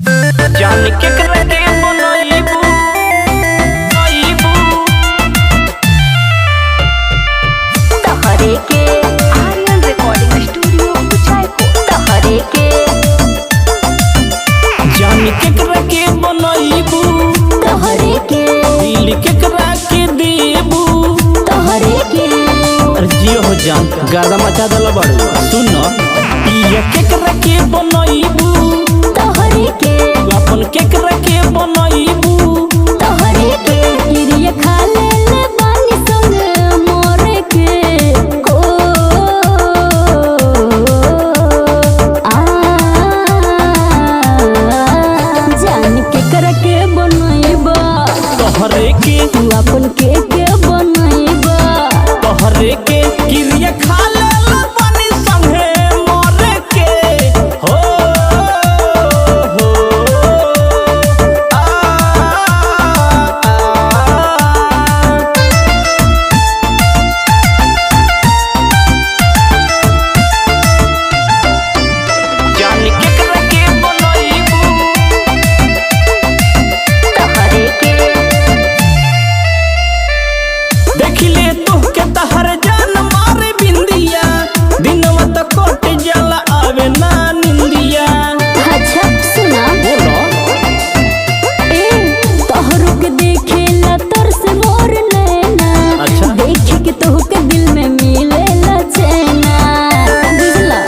जान केकरा के बनइबू तहरे के आर्यन रिकॉर्डिंग स्टूडियो कुचायको तहरे के जान केकरा के बनइबू तहरे के दिल केकरा के देबू तहरे के अरे जियो हो जान गादा मचा दल बड़ू सुन पिया केकरा के बनइबू तहरे के अपन केकरा के बनइबू तहरे के गिरिया खा ले बानी संग मोरे के ओ आ जान केकरा के बनइबा तोहरे के तू अपन के बनइबा तोहरे के गिरिया खा ले पानी संगे मोरे के हो जान केकरा के बनइबू तहरे के देखिले तोहके तहर जान मारे बिंदिया दिनवा त कट जाला आवे ना निंदिया अच्छा सुना बोलो ए तोहरो के देखेला तरस मोर नैना अच्छा। देख के तोहके दिल में मिलेला चैना बुझला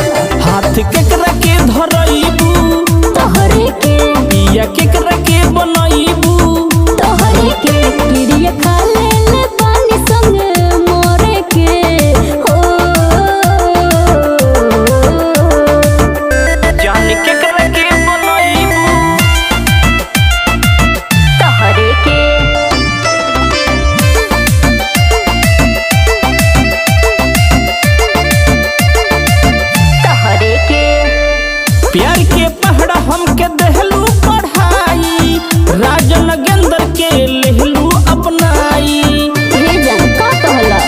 हाथ केकरा के धरइबू तोहरे के पिया केकरा के बनइबू तोहरे के गिरिया खा ले पानी संग मोरे के हो जान केकरा के बनइबू तोहरे के तोहरे के प्यार के पहाड़ा हमके देहलू पढ़ाई राजन गेंदर के लेहलू अपनाई हे जान का कहला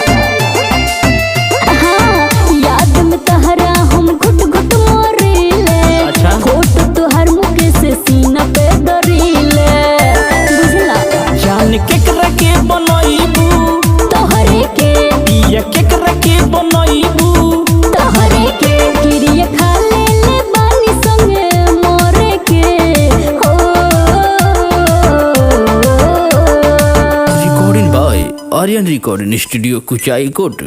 हाँ याद में तहरा हम घुट घुट मरीले अच्छा। फोटो तोहर मुके से सीना पे दरीले बुझला जान केकरा के बनइबू तोहरे के पिया केकरा के बनइबू तोहरे के गिरिया खा ले बानी संगे मोरे के हो Recording by Aryan Recording Studio Kuchai Kot.